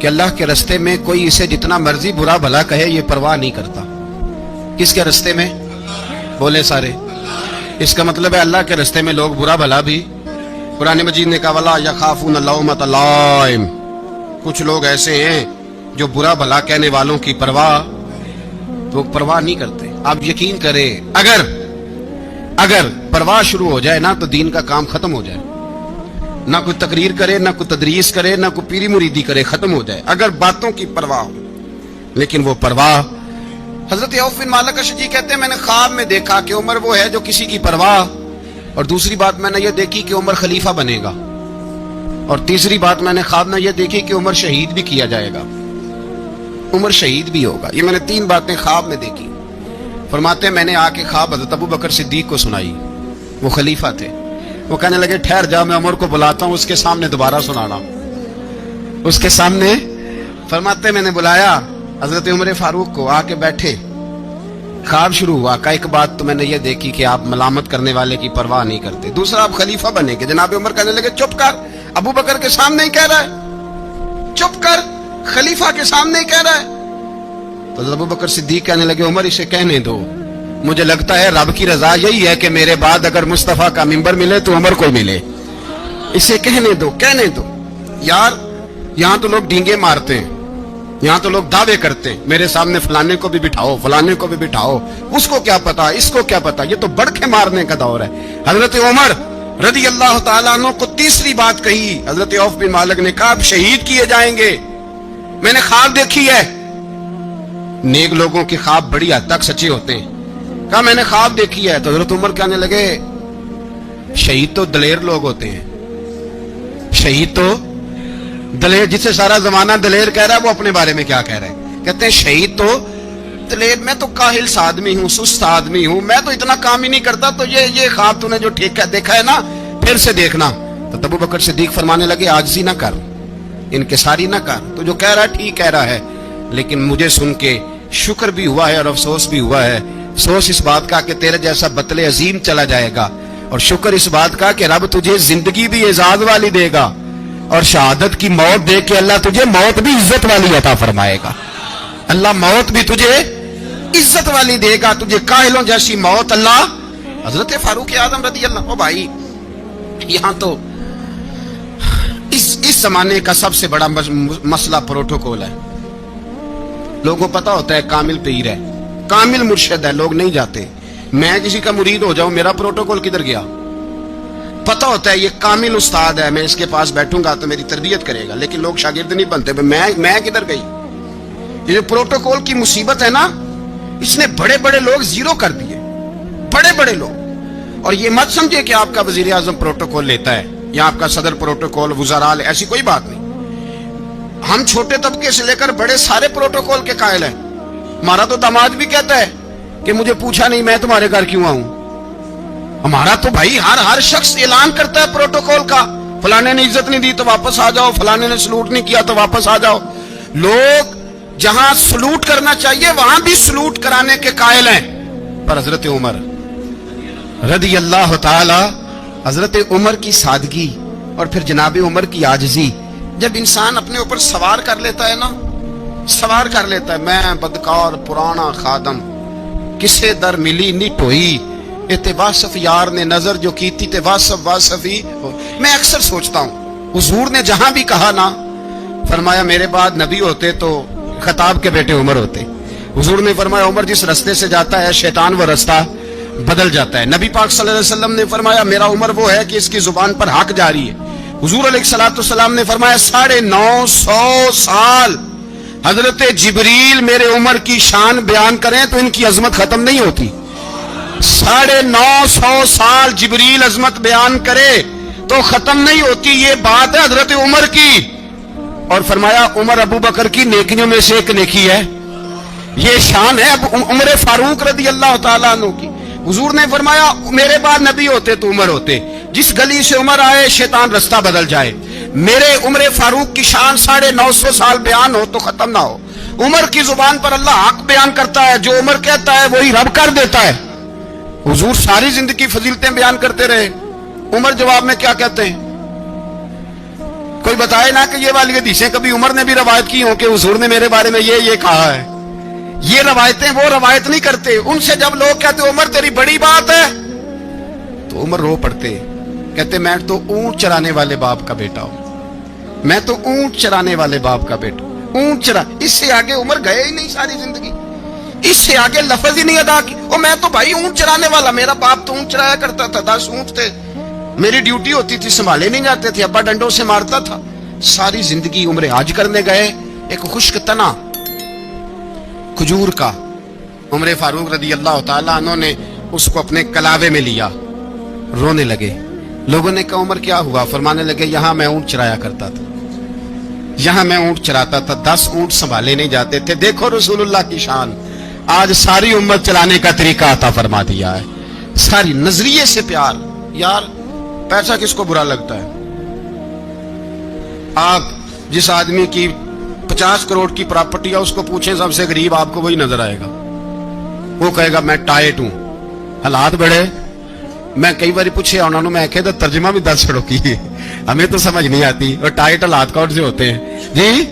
کہ اللہ کے رستے میں کوئی اسے جتنا مرضی برا بھلا کہے یہ پرواہ نہیں کرتا. کس کے رستے میں؟ بولے سارے. اس کا مطلب ہے اللہ کے رستے میں لوگ برا بھلا بھی. قرآن مجید نے کہا وَلَا يَخَافُونَ لَوْمَةَ لَائِمٍ. کچھ لوگ ایسے ہیں جو برا بھلا کہنے والوں کی پرواہ نہیں کرتے. آپ یقین کریں اگر پرواہ شروع ہو جائے نا تو دین کا کام ختم ہو جائے. نہ کوئی تقریر کرے، نہ کوئی تدریس کرے، نہ کوئی پیری مریدی کرے، ختم ہو جائے اگر باتوں کی پرواہ ہو. لیکن وہ پرواہ، حضرت عوف بن مالک اشجعی کہتے ہیں میں نے خواب میں دیکھا کہ عمر وہ ہے جو کسی کی پرواہ، اور دوسری بات میں نے یہ دیکھی کہ عمر خلیفہ بنے گا، اور تیسری بات میں نے خواب میں یہ دیکھی کہ عمر شہید بھی کیا جائے گا، عمر شہید بھی ہوگا. یہ میں نے 3 باتیں خواب میں دیکھی. فرماتے ہیں میں نے آ کے خواب حضرت ابو بکر صدیق کو سنائی، وہ خلیفہ تھے. وہ کہنے لگے ٹھہر جا، میں عمر کو بلاتا ہوں، اس کے سامنے دوبارہ سنانا. اس کے سامنے فرماتے میں نے بلایا حضرت عمر فاروق کو، آ کے بیٹھے. خواب شروع ہوا کہ ایک بات تو میں نے یہ دیکھی کہ آپ ملامت کرنے والے کی پرواہ نہیں کرتے، دوسرا آپ خلیفہ بنے گے. جناب عمر کہنے لگے چپ کر، ابو بکر کے سامنے ہی کہہ رہا ہے، چپ کر، خلیفہ کے سامنے ہی کہہ رہا ہے. تو ابو بکر صدیق کہنے لگے عمر اسے کہنے دو، مجھے لگتا ہے رب کی رضا یہی ہے کہ میرے بعد اگر مصطفیٰ کا منبر ملے تو عمر کو ملے، اسے کہنے دو کہنے دو. یار یہاں تو لوگ ڈینگے مارتے ہیں، یہاں تو لوگ دعوے کرتے ہیں میرے سامنے فلانے کو بھی بٹھاؤ، فلانے کو بھی بٹھاؤ، اس کو کیا پتا، اس کو کیا پتا. یہ تو بڑکے مارنے کا دور ہے. حضرت عمر رضی اللہ تعالیٰ عنہ کو تیسری بات کہی. حضرت عوف بن مالک نے کہا آپ شہید کیے جائیں گے، میں نے خواب دیکھی ہے. نیک لوگوں کے خواب بڑی حد تک سچے ہوتے ہیں. کہا میں نے خواب دیکھی ہے. تو حضرت عمر کہنے لگے شہید تو دلیر لوگ ہوتے ہیں، شہید تو دلیر، جس سے سارا زمانہ دلیر کہہ رہا ہے وہ اپنے بارے میں کیا کہہ رہا ہے؟ کہتے ہیں شہید تو دلیر، میں تو کاہل سا آدمی ہوں، سست آدمی ہوں، میں تو اتنا کام ہی نہیں کرتا. تو یہ خواب تو نے جو ٹھیک دیکھا ہے نا پھر سے دیکھنا. تو ابو بکر صدیق فرمانے لگے عاجزی نہ کر، انکساری نہ کر، تو جو کہہ رہا ہے ٹھیک کہہ رہا ہے، لیکن مجھے سن کے شکر بھی ہوا ہے اور افسوس بھی ہوا ہے. افسوس اس بات کا کہ تیرے جیسا بطل عظیم چلا جائے گا، اور شکر اس بات کا کہ رب تجھے زندگی بھی اعزاز والی دے گا، اور شہادت کی موت دے کے اللہ تجھے موت بھی عزت والی عطا فرمائے گا. اللہ موت بھی تجھے عزت والی دے گا، تجھے کاہلوں جیسی موت اللہ. حضرت فاروق اعظم رضی اللہ. او بھائی یہاں تو اس زمانے کا سب سے بڑا مسئلہ پروٹوکول ہے. لوگوں کو پتا ہوتا ہے کامل پیر ہے، کامل مرشد ہے، لوگ نہیں جاتے. میں کسی کا مرید ہو جاؤں میرا پروٹوکول کدھر گیا؟ پتا ہوتا ہے یہ کامل استاد ہے، میں اس کے پاس بیٹھوں گا تو میری تربیت کرے گا، لیکن لوگ شاگرد نہیں بنتے. میں کدھر گئی؟ یہ جو پروٹوکول کی مصیبت ہے نا، اس نے بڑے بڑے لوگ زیرو کر دیے، بڑے بڑے لوگ. اور یہ مت سمجھے کہ آپ کا وزیر اعظم پروٹوکول لیتا ہے یا آپ کا صدر پروٹوکول، وزراء، ایسی کوئی بات نہیں. ہم چھوٹے طبقے سے لے کر بڑے سارے پروٹوکول کے قائل ہیں. ہمارا تو داماد بھی کہتا ہے کہ مجھے پوچھا نہیں میں تمہارے گھر کیوں آؤں. ہمارا تو بھائی ہر شخص اعلان کرتا ہے پروٹوکول کا، فلانے نے عزت نہیں دی تو واپس آ جاؤ، فلانے نے سلوٹ نہیں کیا تو واپس آ جاؤ. لوگ جہاں سلوٹ کرنا چاہیے وہاں بھی سلوٹ کرانے کے قائل ہیں. پر حضرت عمر رضی اللہ تعالی، حضرت عمر کی سادگی اور پھر جناب عمر کی عاجزی، جب انسان اپنے اوپر سوار کر لیتا ہے نا، سوار کر لیتا ہے، میں بدکار پرانا خادم، کسے در ملی نی ٹوئی، تے واصف یار نے نظر جو کی تھی تے واصف ہی. میں اکثر سوچتا ہوں حضور نے جہاں بھی کہا نا، فرمایا میرے بعد نبی ہوتے تو خطاب کے بیٹے عمر ہوتے. حضور نے فرمایا عمر جس رستے سے جاتا ہے شیطان وہ رستہ بدل جاتا ہے. نبی پاک صلی اللہ علیہ وسلم نے فرمایا میرا عمر وہ ہے کہ اس کی زبان پر حق جاری ہے. حضور علیہ السلام نے فرمایا 950 سال حضرت جبریل میرے عمر کی شان بیان کریں تو ان کی عظمت ختم نہیں ہوتی. 950 سال جبریل عظمت بیان کرے تو ختم نہیں ہوتی. یہ بات ہے حضرت عمر کی. اور فرمایا عمر ابو بکر کی نیکیوں میں سے ایک نیکی ہے. یہ شان ہے عمر فاروق رضی اللہ تعالیٰ عنہ کی. حضور نے فرمایا میرے بعد نبی ہوتے تو عمر ہوتے. جس گلی سے عمر آئے شیطان رستہ بدل جائے. میرے عمر فاروق کی شان 950 سال بیان ہو تو ختم نہ ہو. عمر کی زبان پر اللہ حق بیان کرتا ہے، جو عمر کہتا ہے وہی رب کر دیتا ہے. حضور ساری زندگی فضیلتیں بیان کرتے رہے. عمر جواب میں کیا کہتے ہیں؟ کوئی بتائے نا کہ یہ والی حدیثیں کبھی عمر نے بھی روایت کی ہوں کہ حضور نے میرے بارے میں یہ کہا ہے. یہ روایتیں وہ روایت نہیں کرتے. ان سے جب لوگ کہتے عمر تیری بڑی بات ہے تو عمر رو پڑتے, کہتے میں تو اونٹ چرانے والے باپ کا بیٹا ہوں, میں تو اونٹ چرانے والے باپ کا بیٹا. اونٹ چرا, اس سے آگے عمر گئے ہی نہیں ساری زندگی, اس سے آگے لفظ ہی نہیں ادا کی. اور میں تو بھائی اونٹ چرانے والا, میرا باپ تو اونٹ چرایا کرتا تھا, 10 اونٹ تھے, میری ڈیوٹی ہوتی تھی, سنبھالے نہیں جاتے تھے, ابا ڈنڈوں سے مارتا تھا. ساری زندگی عمر حج کرنے گئے, ایک خشک تنا کھجور کا عمر فاروق رضی اللہ تعالیٰ عنہ نے اس کو اپنے کلاوے میں لیا, رونے لگے. لوگوں نے کہا عمر کیا ہوا؟ فرمانے لگے یہاں میں اونٹ چرایا کرتا تھا, یہاں میں اونٹ چراتا تھا, 10 اونٹ سنبھالے نہیں جاتے تھے. دیکھو رسول اللہ کی شان, آج ساری امت چلانے کا طریقہ عطا فرما دیا ہے. ساری نظریے سے پیار. یار پیسہ کس کو برا لگتا ہے؟ آپ جس آدمی کی 50 کروڑ کی پراپرٹی ہے اس کو پوچھیں سب سے غریب, آپ کو وہی نظر آئے گا. وہ کہے گا میں ٹائٹ ہوں, حالات بڑے. میں کئی بار پوچھے انہوں نے, میں کہتا ترجمہ بھی 10 چھڑو کی, ہمیں تو سمجھ نہیں آتی. اور ٹائٹ حالات کون سے ہوتے ہیں جی؟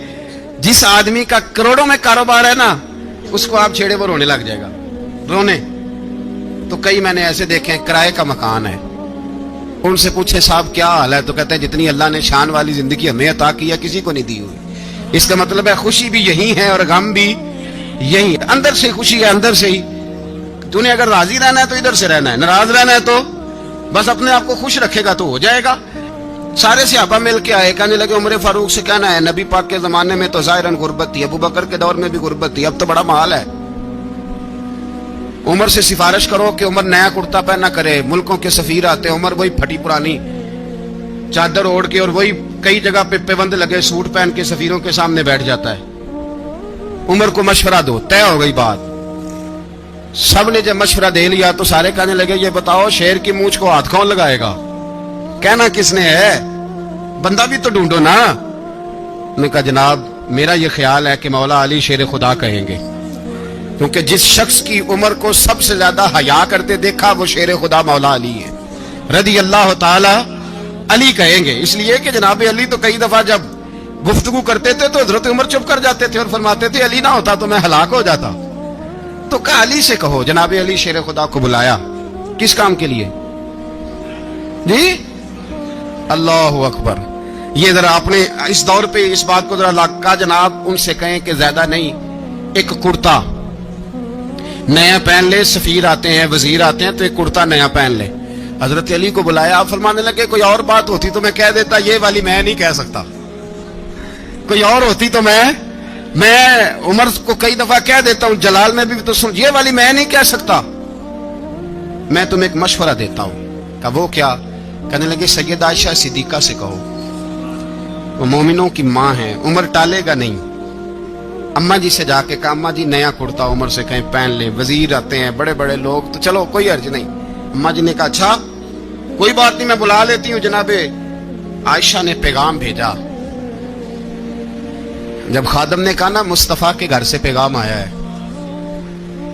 جس آدمی کا کروڑوں میں کاروبار ہے نا, اس کو آپ چھیڑے وہ رونے لگ جائے گا, رونے. تو کئی میں نے ایسے دیکھے ہیں کرائے کا مکان ہے, ان سے پوچھے صاحب کیا حال ہے, تو کہتے ہیں جتنی اللہ نے شان والی زندگی ہمیں عطا کی ہے کسی کو نہیں دی ہوئی. اس کا مطلب ہے خوشی بھی یہی ہے اور غم بھی یہی ہے. اندر سے خوشی ہے, اندر سے ہی. تو نے اگر راضی رہنا ہے تو ادھر سے رہنا ہے, ناراض رہنا ہے تو بس اپنے آپ کو خوش رکھے گا تو ہو جائے گا. سارے صحابہ مل کے آئے, کہنے لگے عمر فاروق سے کہنا ہے نبی پاک کے زمانے میں تو ظاہراً غربت تھی, ابو بکر کے دور میں بھی غربت تھی, اب تو بڑا محال ہے. عمر سے سفارش کرو کہ عمر نیا کرتا پہنا کرے. ملکوں کے سفیر آتے, عمر وہی پھٹی پرانی چادر اوڑھ کے اور وہی کئی جگہ پہ پیبند لگے سوٹ پہن کے سفیروں کے سامنے بیٹھ جاتا ہے. عمر کو مشورہ دو, طے ہو گئی بات. سب نے جب مشورہ دے لیا تو سارے کہنے لگے یہ بتاؤ شیر کی مونچھ کو ہاتھ کون لگائے گا؟ کہنا کس نے ہے, بندہ بھی تو ڈھونڈو نا. انہوں نے کہا جناب میرا یہ خیال ہے کہ مولا علی شیر خدا کہیں گے, کیونکہ جس شخص کی عمر کو سب سے زیادہ حیا کرتے دیکھا وہ شیر خدا مولا علی ہے رضی اللہ تعالی. علی کہیں گے اس لیے کہ جناب علی تو کئی دفعہ جب گفتگو کرتے تھے تو حضرت عمر چپ کر جاتے تھے اور فرماتے تھے علی نہ ہوتا تو میں ہلاک ہو جاتا. تو کہا علی سے کہو. جناب علی شیر خدا کو بلایا, کس کام کے لیے جی؟ اللہ اکبر. یہ ذرا اپنے اس دور پہ اس بات کو ذرا لگا جناب ان سے کہیں کہ زیادہ نہیں, ایک کرتا نیا پہن لے. سفیر آتے ہیں, وزیر آتے ہیں تو ایک کرتا نیا پہن لے. حضرت علی کو بلایا, آپ فرمانے لگے کوئی اور بات ہوتی تو میں کہہ دیتا, یہ والی میں نہیں کہہ سکتا. کوئی اور ہوتی تو میں عمر کو کئی دفعہ کہہ دیتا ہوں, جلال میں بھی تو سن, یہ والی میں نہیں کہہ سکتا. میں تمہیں ایک مشورہ دیتا ہوں. کہا وہ کیا؟ کہنے لگے سید عائشہ صدیقہ سے کہو, وہ مومنوں کی ماں ہیں, عمر ٹالے گا نہیں. اماں جی سے جا کے کہا اماں جی نیا کرتا عمر سے کہیں پہن لے. وزیر آتے ہیں, بڑے بڑے لوگ, تو چلو کوئی حرج نہیں. اماں جی نے کہا اچھا کوئی بات نہیں میں بلا لیتی ہوں. جناب عائشہ نے پیغام بھیجا. جب خادم نے کہا نا مصطفیٰ کے گھر سے پیغام آیا ہے,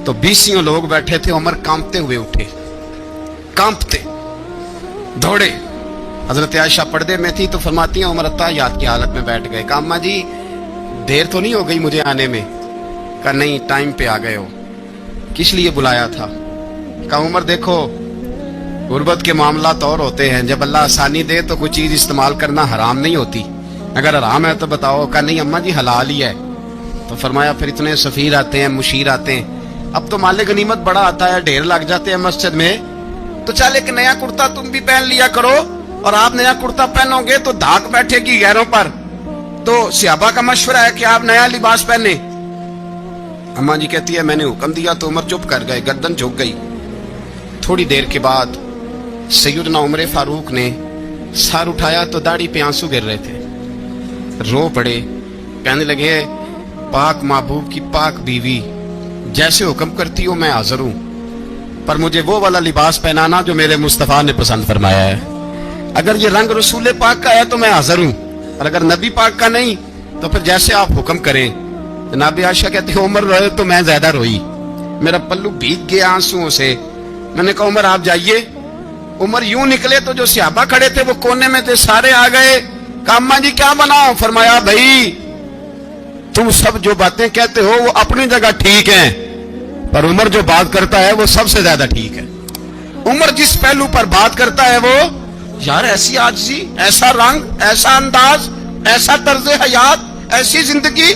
تو 20 لوگ بیٹھے تھے. عمر کانپتے ہوئے اٹھے, کانپتے دوڑے. حضرت عائشہ پردے میں تھی تو فرماتی ہیں عمر اتحیات کی حالت میں بیٹھ گئے. کہا اماں جی دیر تو نہیں ہو گئی مجھے آنے میں؟ کہا نہیں ٹائم پہ آ گئے ہو. کس لیے بلایا تھا؟ کہا عمر دیکھو غربت کے معاملات اور ہوتے ہیں, جب اللہ آسانی دے تو کوئی چیز استعمال کرنا حرام نہیں ہوتی, اگر حرام ہے تو بتاؤ. کہا نہیں اماں جی حلال ہی ہے. تو فرمایا پھر اتنے سفیر آتے ہیں, مشیر آتے ہیں, اب تو مال غنیمت بڑا آتا ہے, ڈھیر لگ جاتے ہیں مسجد میں, تو چل ایک نیا کرتا تم بھی پہن لیا کرو. اور آپ نیا کرتا پہنو گے تو دھاک بیٹھے گی غیروں پر. تو صحابہ کا مشورہ ہے کہ آپ نیا لباس پہنے. اماں جی کہتی ہے میں نے حکم دیا تو عمر چپ کر گئے, گردن جھک گئی. تھوڑی دیر کے بعد سیدنا عمر فاروق نے سر اٹھایا تو داڑھی پہ آنسو گر رہے تھے, رو پڑے. کہنے لگے پاک محبوب کی پاک بیوی جیسے حکم کرتی ہو میں حاضر ہوں, پر مجھے وہ والا لباس پہنانا جو میرے مصطفیٰ نے پسند فرمایا ہے. اگر یہ رنگ رسول پاک کا ہے تو میں حاضر ہوں, اور اگر نبی پاک کا نہیں تو پھر جیسے آپ حکم کریں. جناب عائشہ کہتے ہیں عمر روئے تو میں زیادہ روئی, میرا پلو بھیگ گیا آنسوؤں سے. میں نے کہا عمر آپ جائیے. عمر یوں نکلے تو جو صحابہ کھڑے تھے وہ کونے میں تھے, سارے آ گئے. کہا اما جی کیا بناؤ؟ فرمایا بھائی تم سب جو باتیں کہتے ہو وہ اپنی جگہ ٹھیک ہیں، پر عمر جو بات کرتا ہے وہ سب سے زیادہ ٹھیک ہے۔ عمر جس پہلو پر بات کرتا ہے وہ یار ایسی عاجزی، ایسا رنگ، ایسا انداز، ایسا طرز حیات، ایسی زندگی۔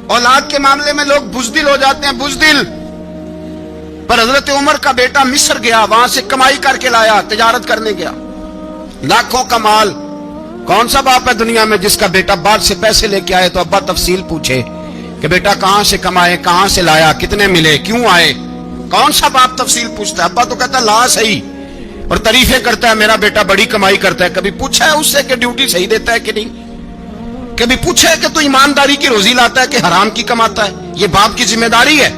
اولاد کے معاملے میں لوگ بزدل ہو جاتے ہیں، بزدل۔ پر حضرت عمر کا بیٹا مصر گیا، وہاں سے کمائی کر کے لایا، تجارت کرنے گیا، لاکھوں کا مال۔ کون سا باپ ہے دنیا میں جس کا بیٹا بعد سے پیسے لے کے آئے تو ابا تفصیل پوچھے کہ بیٹا کہاں سے کمائے، کہاں سے لایا، کتنے ملے، کیوں آئے؟ کون سا باپ تفصیل پوچھتا ہے؟ ابا تو کہتا لا صحیح، اور تعریفیں کرتا ہے میرا بیٹا بڑی کمائی کرتا ہے۔ کبھی پوچھا ہے اس سے کہ ڈیوٹی صحیح دیتا ہے کہ نہیں؟ کبھی پوچھا ہے کہ تو ایمانداری کی روزی لاتا ہے کہ حرام کی کماتا ہے؟ یہ باپ کی ذمہ داری ہے،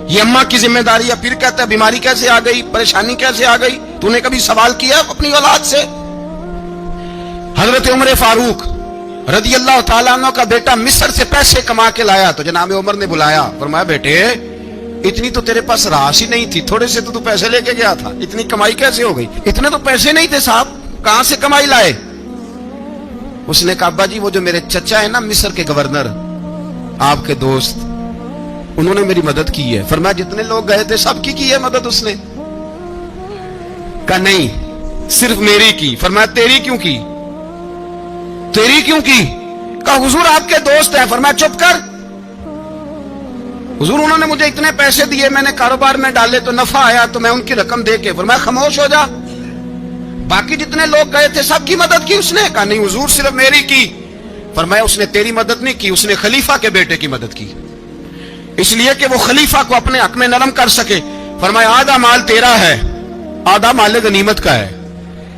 یہ اماں کی ذمہ داری ہے۔ پھر کہتا ہے بیماری کیسے آ گئی، پریشانی کیسے آ گئی؟ تو نے کبھی سوال کیا اپنی اولاد سے؟ حضرت عمر فاروق رضی اللہ تعالیٰ عنہ کا بیٹا مصر سے پیسے کما کے لایا تو جناب عمر نے بلایا، فرمایا بیٹے اتنی تو تیرے پاس راس ہی نہیں تھی، تھوڑے سے تو پیسے لے کے گیا تھا، اتنی کمائی کیسے ہو گئی؟ اتنے تو پیسے نہیں تھے صاحب، کہاں سے کمائی لائے؟ اس نے کہا ابا جی وہ جو میرے چچا ہے نا مصر کے گورنر، آپ کے دوست، انہوں نے میری مدد کی ہے۔ فرمایا جتنے لوگ گئے تھے سب کی ہے مدد اس نے؟ کہا نہیں صرف میری کی۔ فرمایا تیری کیوں کی؟ تیری کیوں کی؟ کہا حضور آپ کے دوست ہیں۔ فرمایا چپ کر، حضور انہوں نے مجھے اتنے پیسے دیے، میں نے کاروبار میں ڈالے تو نفع آیا تو میں ان کی رقم دے کے۔ فرمایا خاموش ہو جا، باقی جتنے لوگ گئے تھے سب کی مدد کی اس نے؟ کہا نہیں حضور صرف میری کی۔ فرمایا اس نے تیری مدد نہیں کی، اس نے خلیفہ کے بیٹے کی مدد کی، اس لیے کہ وہ خلیفہ کو اپنے حق میں نرم کر سکے۔ فرمایا آدھا مال تیرا ہے، آدھا مال غنیمت کا ہے،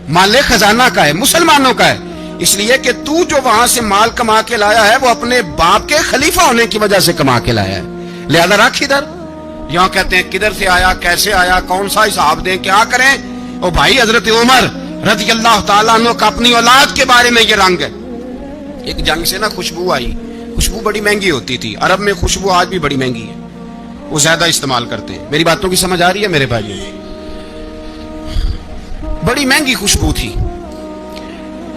مال خزانہ کا ہے، مسلمانوں کا ہے، اس لیے کہ تو جو وہاں سے مال کما کے لایا ہے وہ اپنے باپ کے خلیفہ ہونے کی وجہ سے کما کے لایا ہے، لہذا رکھ ادھر۔ یہاں کہتے ہیں کدھر سے آیا، کیسے آیا، کون سا حساب دیں، کیا کریں؟ او بھائی حضرت عمر رضی اللہ تعالیٰ عنہ کا اپنی اولاد کے بارے میں یہ رنگ ہے۔ ایک جنگ سے نا خوشبو آئی، خوشبو بڑی مہنگی ہوتی تھی، عرب میں خوشبو آج بھی بڑی مہنگی ہے، وہ زیادہ استعمال کرتے ہیں۔ میری باتوں کی سمجھ آ رہی ہے میرے بھائیوں؟ بڑی مہنگی خوشبو تھی۔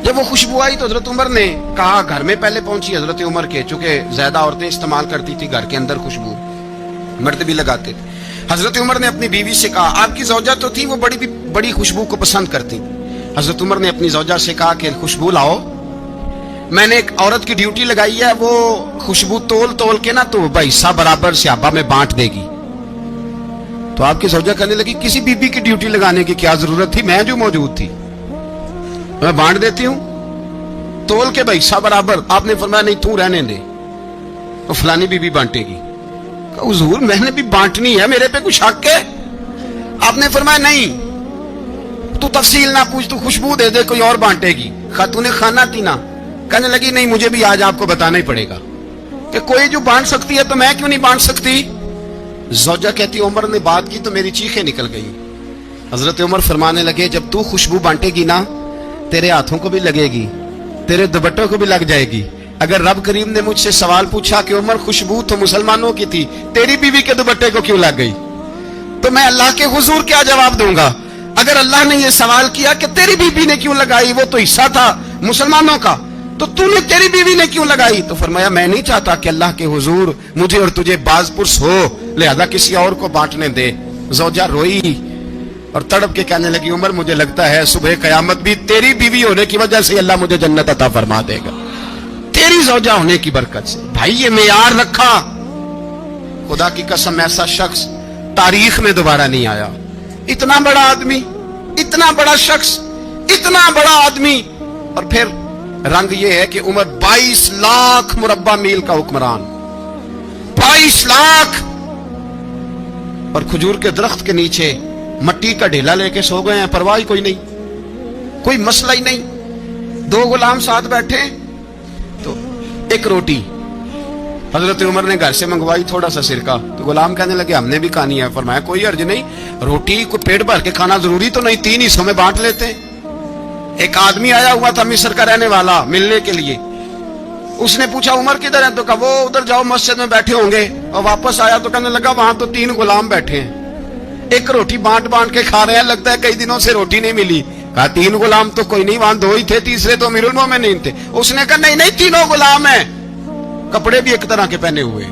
جب وہ خوشبو آئی تو حضرت عمر نے کہا، گھر میں پہلے پہنچی حضرت عمر کے، چونکہ زیادہ عورتیں استعمال کرتی تھی گھر کے اندر خوشبو، مرد بھی لگاتے تھے۔ حضرت عمر نے اپنی بیوی سے کہا، آپ کی زوجہ تو تھی وہ بڑی خوشبو کو پسند کرتی۔ حضرت عمر نے اپنی زوجہ سے کہا کہ خوشبو لاؤ، میں نے ایک عورت کی ڈیوٹی لگائی ہے، وہ خوشبو تول کے نا تو حصہ برابر صحابہ میں بانٹ دے گی۔ تو آپ کی زوجہ کہنے لگی کسی بی بی کی ڈیوٹی لگانے کی کیا ضرورت تھی، میں جو موجود تھی میں بانٹ دیتی ہوں تول کے حصہ برابر۔ آپ نے فرمایا نہیں تو رہنے دے، تو فلانی بی بی بانٹے گی۔ حضور میں نے بھی بانٹنی ہے، میرے پہ کچھ حق ہے؟ آپ نے فرمایا نہیں، تو تفصیل نہ پوچھ، تو خوشبو دے دے، کوئی اور بانٹے گی۔ خاتون خانہ تھی نا، کہنے لگی نہیں مجھے بھی آج آپ کو بتانا ہی پڑے گا کہ کوئی جو بانٹ سکتی ہے تو میں کیوں نہیں بانٹ سکتی؟ زوجہ کہتی عمر نے بات کی تو میری چیخیں نکل گئی۔ حضرت عمر فرمانے لگے جب تو خوشبو بانٹے گی نا تیرے ہاتھوں کو بھی لگے گی، تیرے دوپٹوں کو بھی لگ جائے گی۔ اگر رب کریم نے مجھ سے سوال پوچھا کہ عمر خوشبو تو مسلمانوں کی تھی، تیری بیوی کے دوپٹے کو کیوں لگ گئی، تو میں اللہ کے حضور کیا جواب دوں گا؟ اگر اللہ نے یہ سوال کیا کہ تیری بیوی نے کیوں لگائی، وہ تو حصہ تھا مسلمانوں کا، تو نے تیری بیوی نے کیوں لگائی؟ تو فرمایا میں نہیں چاہتا کہ اللہ کے حضور مجھے اور تجھے باز پرس ہو، لہذا کسی اور کو بانٹنے دے۔ زوجہ روئی اور تڑپ کے کہنے لگی عمر مجھے لگتا ہے صبح قیامت بھی تیری بیوی ہونے کی وجہ سے اللہ مجھے جنت عطا فرما دے گا، تیری زوجہ ہونے کی برکت سے۔ بھائی یہ معیار رکھا، خدا کی قسم ایسا شخص تاریخ میں دوبارہ نہیں آیا۔ اتنا بڑا آدمی، اتنا بڑا شخص، اتنا بڑا آدمی، اور پھر رنگ یہ ہے کہ عمر 22 لاکھ مربع میل کا حکمران، 22 لاکھ، اور کھجور کے درخت کے نیچے مٹی کا ڈھیلا لے کے سو گئے ہیں، پرواہ کوئی نہیں، کوئی مسئلہ ہی نہیں۔ 2 غلام ساتھ بیٹھے تو ایک روٹی حضرت عمر نے گھر سے منگوائی، تھوڑا سا سرکہ، تو غلام کہنے لگے ہم نے بھی کھانی ہے۔ فرمایا کوئی حرج نہیں، روٹی کو پیٹ بھر کے کھانا ضروری تو نہیں، 3 حصوں میں بانٹ لیتے ہیں۔ ایک آدمی آیا ہوا تھا مصر کا رہنے والا ملنے کے لیے، اس نے پوچھا عمر کدھر ہے، تو کہا وہ ادھر جاؤ مسجد میں بیٹھے ہوں گے، اور واپس آیا تو کہنے لگا وہاں تو 3 غلام بیٹھے ہیں، ایک روٹی بانٹ کے کھا رہے ہیں، لگتا ہے کئی دنوں سے روٹی نہیں ملی۔ کہا 3 غلام تو کوئی نہیں، وہاں 2 ہی تھے، تیسرے تو امیر المومنین تھے۔ اس نے کہا نہیں 3 غلام ہیں، کپڑے بھی ایک طرح کے پہنے ہوئے،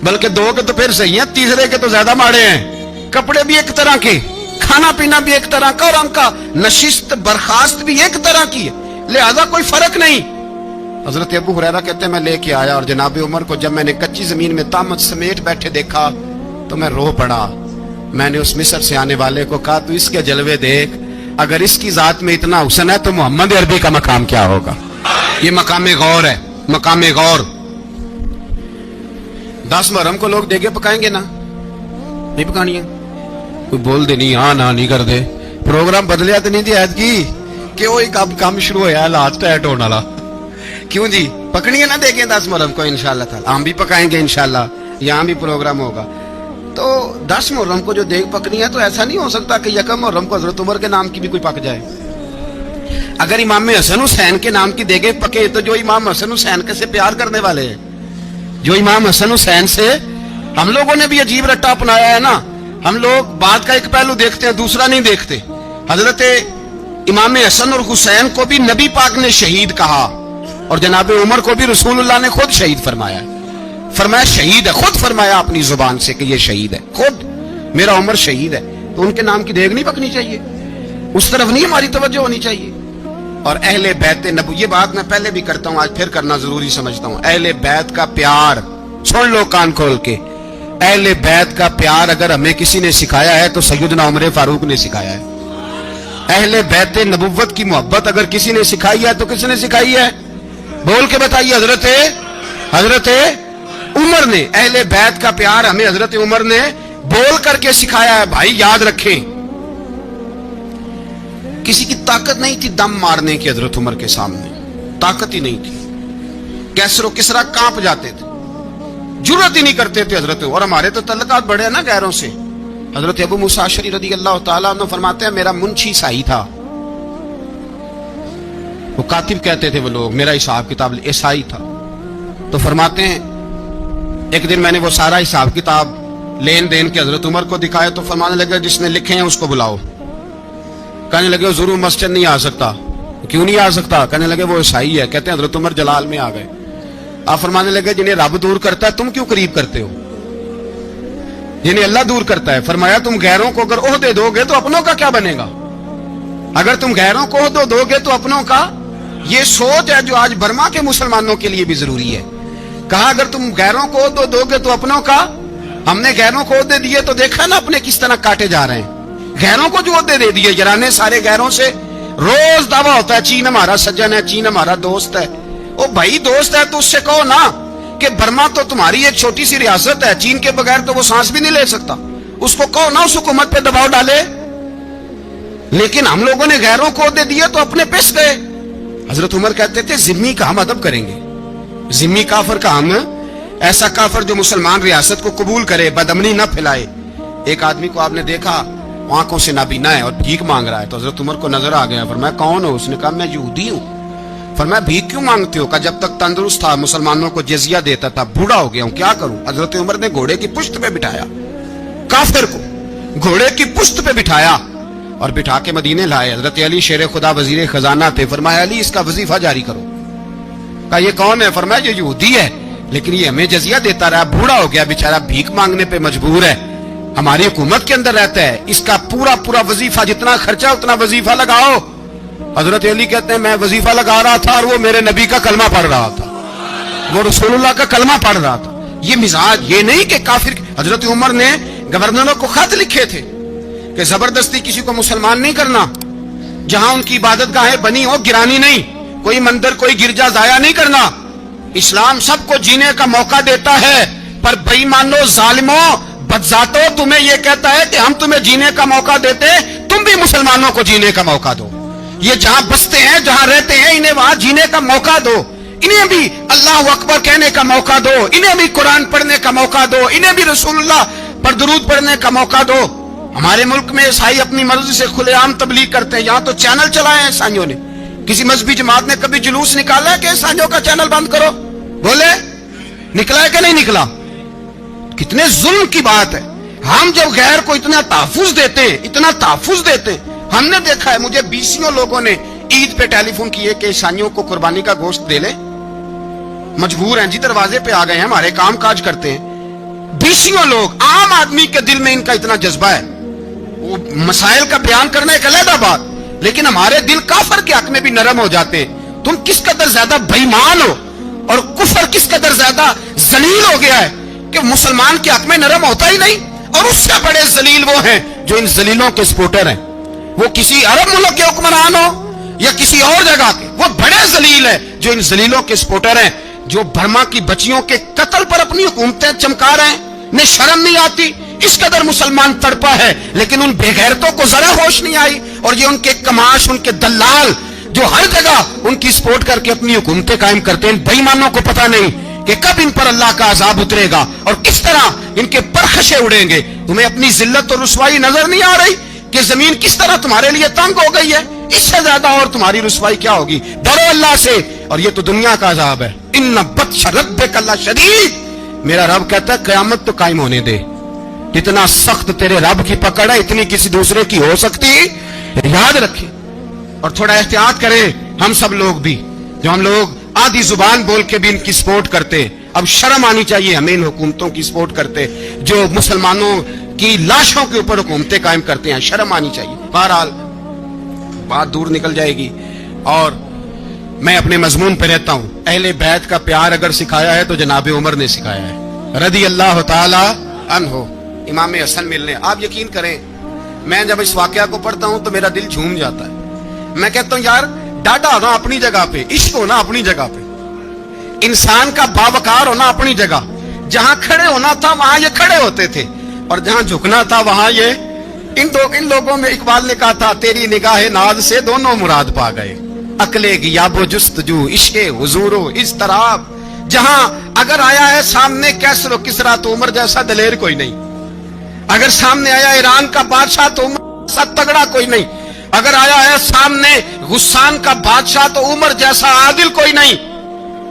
بلکہ 2 کے تو پھر صحیح ہیں، تیسرے کے تو زیادہ ماڑے ہیں، کپڑے بھی ایک طرح کے، کھانا پینا بھی ایک طرح کا، اور ان کا نشست برخاست بھی ایک طرح کی ہے، لہذا کوئی فرق نہیں۔ حضرت ابو ہریرہ کہتے ہیں میں لے کے آیا، اور جناب عمر کو جب میں نے کچی زمین میں تامت سمیٹ بیٹھے دیکھا تو میں رو پڑا۔ میں نے اس مصر سے آنے والے کو کہا تو اس کے جلوے دیکھ، اگر اس کی ذات میں اتنا حسن ہے تو محمد عربی کا مقام کیا ہوگا؟ یہ مقام غور ہے، مقام غور۔ 10 محرم کو لوگ دیگے پکائیں گے نا؟ نہیں پکانی ہے؟ کوئی بول دے نہیں، ہاں نہ نہیں کر دے، پروگرام بدلیا تو نہیں دی عید کی کہ وہ ایک اب کام شروع ہوا ہے لاسٹ ایٹ ہونے والا، کیوں جی؟ پکنی ہے نا دیکھیں 10 محرم کو انشاءاللہ تعالی، ہم بھی پکائیں گے انشاءاللہ، یہاں بھی پروگرام ہوگا۔ تو 10 محرم کو جو دیگ پکنی ہے تو ایسا نہیں ہو سکتا کہ 1 محرم کو حضرت عمر کے نام کی بھی کوئی پک جائے۔ اگر امام حسن حسین کے نام کی دیگیں پکے تو جو امام حسن حسین کے سے پیار کرنے والے ہیں، جو امام حسن حسین سے، ہم لوگوں نے بھی عجیب رٹا اپنایا ہے نا، ہم لوگ بات کا ایک پہلو دیکھتے ہیں دوسرا نہیں دیکھتے۔ حضرت امام حسن اور حسین کو بھی نبی پاک نے شہید کہا، اور جناب عمر کو بھی رسول اللہ نے خود شہید فرمایا، فرمایا شہید ہے، خود فرمایا اپنی زبان سے کہ یہ شہید ہے، خود میرا عمر شہید ہے، تو ان کے نام کی دیگ نہیں پکنی چاہیے، اس طرف نہیں ہماری توجہ ہونی چاہیے۔ اور اہل بیت نبو، یہ بات میں پہلے بھی کرتا ہوں، آج پھر کرنا ضروری سمجھتا ہوں، اہل بیت کا پیار، سن لو کان کھول کے، اہل بیت کا پیار اگر ہمیں کسی نے سکھایا ہے تو سیدنا عمر فاروق نے سکھایا ہے۔ اہل بیت نبوت کی محبت اگر کسی نے سکھائی ہے تو کس نے سکھائی ہے؟ بول کے بتائیے، حضرت عمر نے۔ اہل بیت کا پیار ہمیں حضرت عمر نے بول کر کے سکھایا ہے۔ بھائی یاد رکھیں، کسی کی طاقت نہیں تھی دم مارنے کی، حضرت عمر کے سامنے طاقت ہی نہیں تھی، کیسر و کسرا کانپ جاتے تھے، جرأت ہی نہیں کرتے تھے حضرت۔ اور ہمارے تو تعلقات بڑے ہیں نا غیروں سے۔ حضرت ابو موسیٰ اشعری رضی اللہ تعالیٰ عنہ فرماتے ہیں میرا منشی عیسائی تھا، وہ کاتب کہتے تھے وہ لوگ، میرا حساب کتاب عیسائی تھا۔ تو فرماتے ہیں ایک دن میں نے وہ سارا حساب کتاب لین دین کے حضرت عمر کو دکھایا تو فرمانے لگے جس نے لکھے ہیں اس کو بلاؤ۔ کہنے لگے ضرور مسجد نہیں آ سکتا، کیوں نہیں آ سکتا؟ کہنے لگے وہ عیسائی ہے۔ کہتے ہیں حضرت عمر جلال میں آ گئے، آپ فرمانے لگے جنہیں رب دور کرتا ہے تم کیوں قریب کرتے ہو؟ جنہیں اللہ دور کرتا ہے۔ فرمایا تم غیروں کو اگر عہدے دو گے تو اپنوں کا کیا بنے گا؟ اگر تم غیروں کو عہدے دو گے تو اپنوں کا، یہ سوچ ہے جو آج برما کے مسلمانوں کے لیے بھی ضروری ہے۔ کہا اگر تم غیروں کو عہدے دو گے تو اپنوں کا۔ ہم نے غیروں کو عہدے دیے تو دیکھا نا اپنے کس طرح کاٹے جا رہے ہیں۔ غیروں کو جو عہدے دے دیے، یرانے سارے غیروں سے روز دعویٰ ہوتا ہے چین ہمارا سجن ہے، چین ہمارا دوست ہے۔ او بھائی دوست ہے تو اس سے کہو نا کہ برما تو تمہاری ایک چھوٹی سی ریاست ہے، چین کے بغیر تو وہ سانس بھی نہیں لے سکتا، اس کو کہو نا اس حکومت پہ دباؤ ڈالے۔ لیکن ہم لوگوں نے غیروں کو عہدے دیے تو اپنے پس گئے۔ حضرت عمر کہتے تھے ذمی کا ہم ادب کریں گے، ذمی کافر کا ہم، ایسا کافر جو مسلمان ریاست کو قبول کرے، بدامنی نہ پھیلائے۔ ایک آدمی کو آپ نے دیکھا آنکھوں سے نابینا ہے اور بھیک مانگ رہا ہے، تو حضرت عمر کو نظر آ گیا، فرمایا کون ہو؟ اس نے کہا میں یہودی ہوں۔ فرمایا بھیک کیوں مانگتے ہو؟ کہ جب تک تندرست تھا مسلمانوں کو جزیہ دیتا تھا، بوڑھا ہو گیا ہوں کیا کروں؟ حضرت عمر نے گھوڑے کی پشت پہ بٹھایا، کافر کو گھوڑے کی پشت پہ بٹھایا اور بٹھا کے مدینے لائے۔ حضرت علی شیر خدا وزیر خزانہ تھے، فرمایا علی اس کا وظیفہ جاری کرو۔ کہا یہ کون ہے؟ فرمایا یہ یہودی ہے لیکن یہ ہمیں جزیہ دیتا رہا، بوڑھا ہو گیا بیچارہ، بھیک مانگنے پہ مجبور ہے، ہماری حکومت کے اندر رہتا ہے، اس کا پورا وظیفہ جتنا خرچہ اتنا وظیفہ لگاؤ۔ حضرت علی کہتے ہیں میں وظیفہ لگا رہا تھا اور وہ میرے نبی کا کلمہ پڑھ رہا تھا، وہ رسول اللہ کا کلمہ پڑھ رہا تھا۔ یہ مزاج، یہ نہیں کہ کافر۔ حضرت عمر نے گورنروں کو خط لکھے تھے کہ زبردستی کسی کو مسلمان نہیں کرنا، جہاں ان کی عبادت گاہیں بنی ہو گرانی نہیں، کوئی مندر کوئی گرجا ضائع نہیں کرنا۔ اسلام سب کو جینے کا موقع دیتا ہے، پر بے ایمانو ظالموں بدذاتوں تمہیں یہ کہتا ہے کہ ہم تمہیں جینے کا موقع دیتے، تم بھی مسلمانوں کو جینے کا موقع دو۔ یہ جہاں بستے ہیں جہاں رہتے ہیں انہیں وہاں جینے کا موقع دو، انہیں بھی اللہ اکبر کہنے کا موقع دو، انہیں بھی قرآن پڑھنے کا موقع دو، انہیں بھی رسول اللہ پر درود پڑھنے کا موقع دو۔ ہمارے ملک میں عیسائی اپنی مرضی سے کھلے عام تبلیغ کرتے ہیں، یہاں تو چینل چلائے ہیں عیسائیوں نے۔ کسی مذہبی جماعت نے کبھی جلوس نکالا ہے کہ عیسائیوں کا چینل بند کرو؟ بولے نکلا ہے کہ نہیں نکلا؟ کتنے ظلم کی بات ہے۔ ہم جب غیر کو اتنا تحفظ دیتے ہیں، اتنا تحفظ دیتے ہیں، ہم نے دیکھا ہے, مجھے 20 لوگوں نے عید پہ ٹیلی فون کیے کہ عیسائیوں کو قربانی کا گوشت دے لیں, مجبور ہیں جی, دروازے پہ آ گئے ہیں, ہمارے کام کاج کرتے ہیں. 20 لوگ, عام آدمی کے دل میں ان کا اتنا جذبہ ہے, وہ مسائل کا بیان کرنا ایک علیحدہ بات, لیکن ہمارے دل کافر کے حق میں بھی نرم ہو جاتے ہیں. تم کس قدر زیادہ بےایمان ہو اور کفر کس قدر زیادہ ذلیل ہو گیا ہے کہ مسلمان کے حق میں نرم ہوتا ہی نہیں. اور اس سے بڑے ذلیل وہ ہیں جو ان ذلیلوں کے سپورٹر ہیں, وہ کسی عرب ملک کے حکمران ہو یا کسی اور جگہ کے, وہ بڑے ذلیل ہیں جو ان ذلیلوں کے سپورٹر ہیں, جو برما کی بچیوں کے قتل پر اپنی حکومتیں چمکا رہے ہیں. انہیں شرم نہیں آتی, اس قدر مسلمان تڑپا ہے, لیکن ان بے غیرتوں کو ذرا ہوش نہیں آئی. اور یہ ان کے کماش, ان کے دلال جو ہر جگہ ان کی سپورٹ کر کے اپنی حکومتیں قائم کرتے ہیں, بے ایمانوں کو پتہ نہیں کہ کب ان پر اللہ کا عذاب اترے گا اور کس طرح ان کے پرخشے اڑیں گے. تمہیں اپنی ذلت اور رسوائی نظر نہیں آ رہی کہ زمین کس طرح تمہارے لیے تنگ ہو گئی ہے؟ اس سے زیادہ اور تمہاری رسوائی کیا ہوگی؟ ڈرو اللہ سے, اور یہ تو دنیا کا عذاب ہے. ان بطش ربک لشدید, میرا رب کہتا ہے قیامت تو قائم ہونے دے. اتنا سخت تیرے رب کی پکڑ ہے, اتنی کسی دوسرے کی ہو سکتی؟ یاد رکھیں اور تھوڑا احتیاط کریں. ہم سب لوگ بھی, جو ہم لوگ آدھی زبان بول کے بھی ان کی سپورٹ کرتے, اب شرم آنی چاہیے ہمیں ان حکومتوں کی سپورٹ کرتے جو مسلمانوں کی لاشوں کے اوپر حکومتیں قائم کرتے ہیں. شرم آنی چاہیے. بہرحال بات دور نکل جائے گی اور میں اپنے مضمون پہ رہتا ہوں. اہل بیت کا پیار اگر سکھایا ہے تو جناب عمر نے سکھایا ہے رضی اللہ تعالی عنہ. امام حسن ملنے, آپ یقین کریں میں جب اس واقعہ کو پڑھتا ہوں تو میرا دل جھوم جاتا ہے. میں کہتا ہوں یار ڈاٹا ہونا اپنی جگہ پہ, عشق ہونا اپنی جگہ پہ, انسان کا باوقار ہونا اپنی جگہ. جہاں کھڑے ہونا تھا وہاں یہ کھڑے ہوتے تھے, اور جہاں جھکنا تھا وہاں یہ ان لوگوں میں اقبال نے کہا تھا تیری نگاہ ناز سے دونوں مراد پا گئے. عقلِ غیاب و جستجو, عشق حضور و اضطراب. جہاں اگر آیا ہے سامنے کیسر و کسرا تو عمر جیسا دلیر کوئی نہیں. اگر سامنے آیا ایران کا بادشاہ تو عمر جیسا تگڑا کوئی نہیں. اگر آیا ہے سامنے غسان کا بادشاہ تو عمر جیسا عادل کوئی نہیں.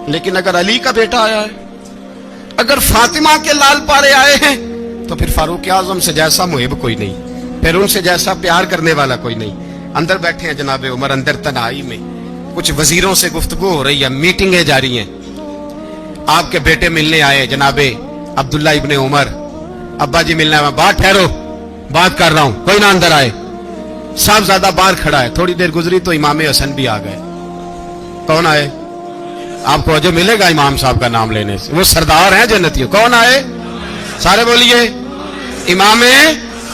لیکن اگر علی کا بیٹا آیا ہے, اگر فاطمہ کے لال پارے آئے ہیں, تو پھر فاروق اعظم سے جیسا محب کوئی نہیں, پھر ان سے جیسا پیار کرنے والا کوئی نہیں. اندر بیٹھے ہیں جناب عمر, اندر تنہائی میں کچھ وزیروں سے گفتگو ہو رہی ہے, میٹنگیں جاری ہیں. آپ کے بیٹے ملنے آئے جناب عبداللہ ابن عمر. ابا جی ملنا ہے, بات ٹھہرو بات کر رہا ہوں, کوئی نہ اندر آئے. صاحبزادہ باہر کھڑا ہے. تھوڑی دیر گزری تو امام حسن بھی آ گئے. کون آئے؟ آپ کو جو ملے گا امام صاحب کا نام لینے سے, وہ سردار ہیں جنتیوں. کون آئے؟ سارے بولیے. امام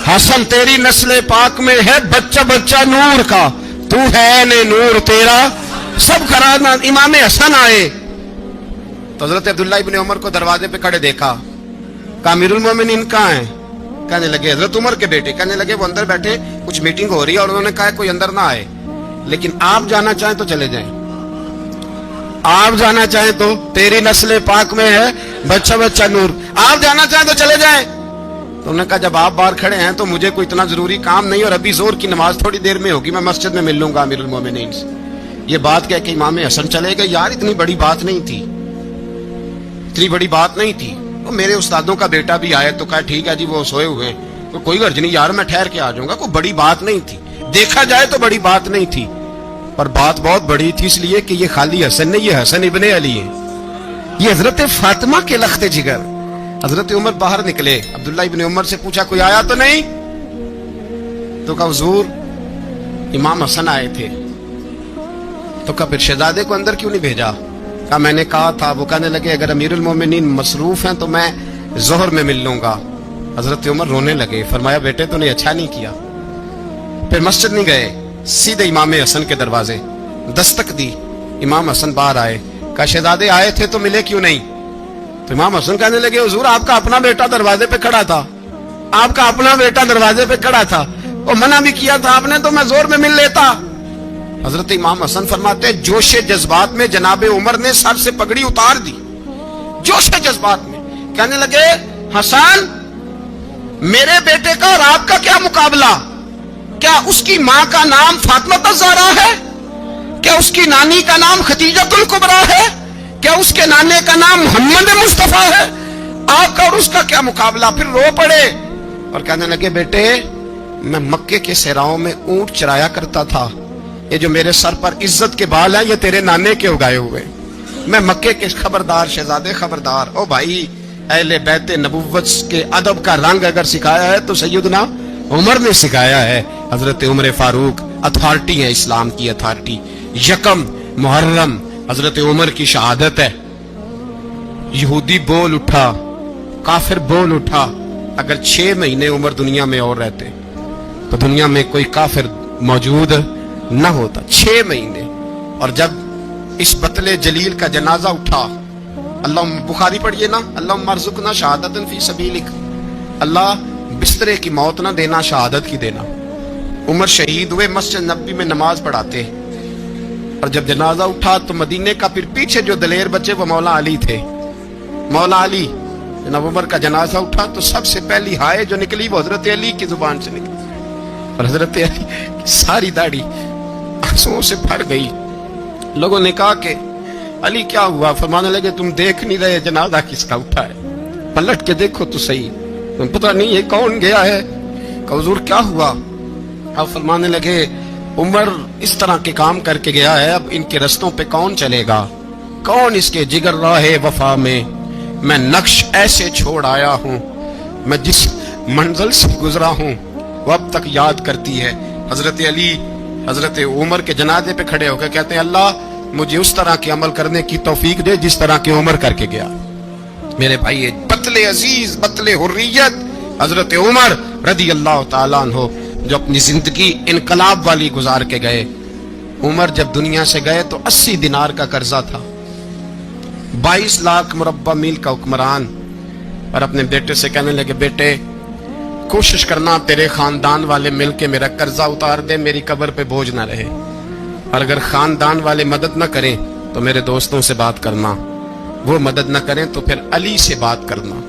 حسن, تیری نسل پاک میں ہے بچہ بچہ نور کا, تو ہے نے نور تیرا سب کھرانا. امام حسن آئے تو حضرت عبداللہ ابن عمر کو دروازے پہ کھڑے دیکھا. کہا امیر المومنین کہاں ہیں؟ کہنے لگے حضرت عمر کے بیٹے. کہنے لگے وہ اندر بیٹھے, کچھ میٹنگ ہو رہی ہے, اور انہوں نے کہا کوئی اندر نہ آئے, لیکن آپ جانا چاہیں تو چلے جائیں. آپ جانا چاہیں تو, تیری نسل پاک میں ہے بچہ بچہ نور, آپ جانا چاہیں تو چلے جائیں. تو انہوں نے کہا جب آپ باہر کھڑے ہیں تو مجھے کوئی اتنا ضروری کام نہیں, اور ابھی زور کی نماز تھوڑی دیر میں ہوگی, میں مسجد میں مل لوں گا امیر المومنین سے. یہ بات کہہ کے امام حسن چلے گئے. یار اتنی بڑی بات نہیں تھی, اتنی بڑی بات نہیں تھی. تو میرے استادوں کا بیٹا بھی آیا تو کہا ٹھیک ہے جی وہ سوئے ہوئے ہیں, تو کوئی غرض نہیں یار, میں ٹھہر کے آ جاؤں گا. کوئی بڑی بات نہیں تھی, دیکھا جائے تو بڑی بات نہیں تھی, پر بات بہت بڑی تھی, اس لیے کہ یہ خالی حسن نہیں, یہ حسن ابن علی ہے, یہ حضرت فاطمہ کے لخت جگر. حضرت عمر باہر نکلے, عبداللہ ابن عمر سے پوچھا کوئی آیا تو نہیں؟ تو کہا حضور امام حسن آئے تھے. تو کہا پھر شہزادے کو اندر کیوں نہیں بھیجا؟ کہا میں نے کہا تھا. وہ کہنے لگے اگر امیر المومنین مصروف ہیں تو میں ظہر میں مل لوں گا. حضرت عمر رونے لگے. فرمایا بیٹے تو نے اچھا نہیں کیا. پھر مسجد نہیں گئے, سیدھے امام حسن کے دروازے دستک دی. امام حسن باہر آئے. کہا شہزادے آئے تھے تو ملے کیوں نہیں؟ تو امام حسن کہنے لگے حضور آپ کا اپنا بیٹا دروازے پہ کھڑا تھا, آپ کا اپنا بیٹا دروازے پہ کھڑا تھا, وہ منع بھی کیا تھا آپ نے, تو میں زور میں مل لیتا. حضرت امام حسن فرماتے جوش جذبات میں جناب عمر نے سر سے پگڑی اتار دی, جوش جذبات میں. کہنے لگے حسن میرے بیٹے کا اور آپ کا کیا مقابلہ؟ کیا اس کی ماں کا نام فاطمہ الزہرا ہے؟ کیا اس کی نانی کا نام خدیجۃ الکبریٰ ہے؟ کیا اس کے نانے کا نام محمد مصطفیٰ ہے؟ آپ کا اور اس کا کیا مقابلہ؟ پھر رو پڑے اور کہنے لگے بیٹے میں مکے کے صحراؤں میں اونٹ چرایا کرتا تھا. یہ جو میرے سر پر عزت کے بال ہیں یہ تیرے نانے کے اگائے ہوئے. میں مکے کے خبردار شہزادے خبردار. او بھائی اہل بیت نبوت کے ادب کا رنگ اگر سکھایا ہے تو سیدنا عمر نے سکھایا ہے. حضرت عمر فاروق اتھارٹی ہے اسلام کی اتھارٹی. یکم محرم حضرت عمر کی شہادت ہے. یہودی بول اٹھا, کافر بول اٹھا. اگر 6 مہینے عمر دنیا میں اور رہتے تو دنیا میں کوئی کافر موجود نہ ہوتا. 6 مہینے. اور جب اس بطل جلیل کا جنازہ اٹھا, اللہ بخاری پڑھیے نا, اللہم ارزقنا شہادت فی سبیلک, اللہ بسترے کی موت نہ دینا, شہادت کی دینا. عمر شہید ہوئے, مسجد نبی میں نماز پڑھاتے, اور جب جنازہ اٹھا تو مدینے کا پھر پیچھے جو دلیر بچے وہ مولا علی تھے. مولا علی, جناب عمر کا جنازہ اٹھا تو سب سے پہلی ہائے جو نکلی وہ حضرت علی کی زبان سے نکلی, اور حضرت علی کی ساری داڑھی آنسوؤں سے بھر گئی. لوگوں نے کہا کہ علی کیا ہوا؟ فرمانے لگے تم دیکھ نہیں رہے جنازہ کس کا اٹھا ہے, پلٹ کے دیکھو تو صحیح, تم پتہ نہیں یہ کون گیا ہے. کہ حضور کیا ہوا؟ اب فرمانے لگے عمر اس طرح کے کام کر کے گیا ہے, اب ان کے رستوں پہ کون چلے گا؟ کون اس کے جگر راہ وفا میں میں نقش ایسے چھوڑ آیا ہوں, میں جس منزل سے گزرا ہوں وہ اب تک یاد کرتی ہے. حضرت علی حضرت عمر کے جنازے پہ کھڑے ہو کے کہتے ہیں اللہ مجھے اس طرح کے عمل کرنے کی توفیق دے جس طرح کے عمر کر کے گیا. میرے بھائی بطل عزیز, بطل حریت حضرت عمر رضی اللہ تعالیٰ عنہ جو اپنی زندگی انقلاب والی گزار کے گئے. عمر جب دنیا سے گئے تو 80 دینار کا قرضہ تھا, 22 لاکھ مربع میل کا حکمران. اور اپنے بیٹے سے کہنے لگے بیٹے کوشش کرنا تیرے خاندان والے مل کے میرا قرضہ اتار دے, میری قبر پہ بوجھ نہ رہے. اور اگر خاندان والے مدد نہ کریں تو میرے دوستوں سے بات کرنا, وہ مدد نہ کریں تو پھر علی سے بات کرنا.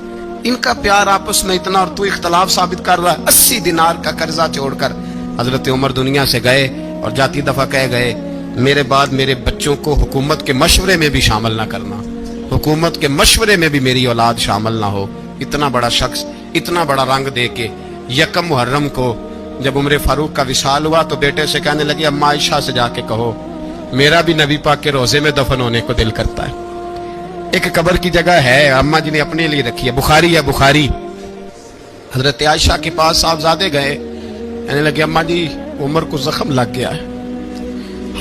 ان کا پیار آپس میں اتنا, اور تو اختلاف ثابت کر رہا ہے. 80 دینار کا قرضہ چھوڑ کر حضرت عمر دنیا سے گئے, اور جاتی دفعہ کہہ گئے میرے بعد میرے بچوں کو حکومت کے مشورے میں بھی شامل نہ کرنا, حکومت کے مشورے میں بھی میری اولاد شامل نہ ہو. اتنا بڑا شخص اتنا بڑا رنگ دے کے یکم محرم کو جب عمر فاروق کا وصال ہوا تو بیٹے سے کہنے لگے اما عائشہ سے جا کے کہو میرا بھی نبی پاک کے روزے میں دفن ہونے کو دل کرتا ہے. ایک قبر کی جگہ ہے اماں جی نے اپنے لیے رکھی ہے, بخاری ہے بخاری. حضرت عائشہ کے پاس صاحبزادے گئے, کہنے لگے اماں جی عمر کو زخم لگ گیا ہے,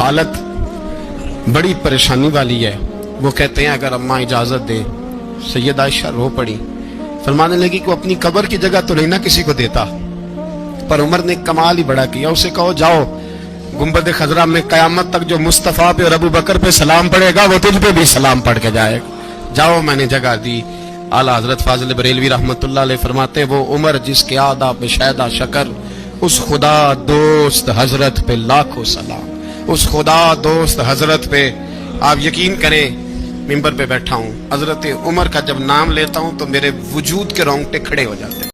حالت بڑی پریشانی والی ہے. وہ کہتے ہیں اگر اماں اجازت دیں. سید عائشہ رو پڑی, فرمانے لگی کہ اپنی قبر کی جگہ تو نہیں نہ کسی کو دیتا, پر عمر نے کمال ہی بڑا کیا. اسے کہو جاؤ گنبد خضرا میں قیامت تک جو مصطفیٰ پہ اور ابو بکر پہ سلام پڑے گا وہ تجھ پہ بھی سلام پڑھ کے جائے گا. جاؤ میں نے جگہ دی. اعلیٰ حضرت فاضل بریلوی رحمت اللہ علیہ فرماتے ہیں وہ عمر جس کے آداب پہ شہدہ شکر, اس خدا دوست حضرت پہ لاکھوں سلام, اس خدا دوست حضرت پہ. آپ یقین کریں ممبر پہ بیٹھا ہوں, حضرت عمر کا جب نام لیتا ہوں تو میرے وجود کے رونگٹے کھڑے ہو جاتے ہیں.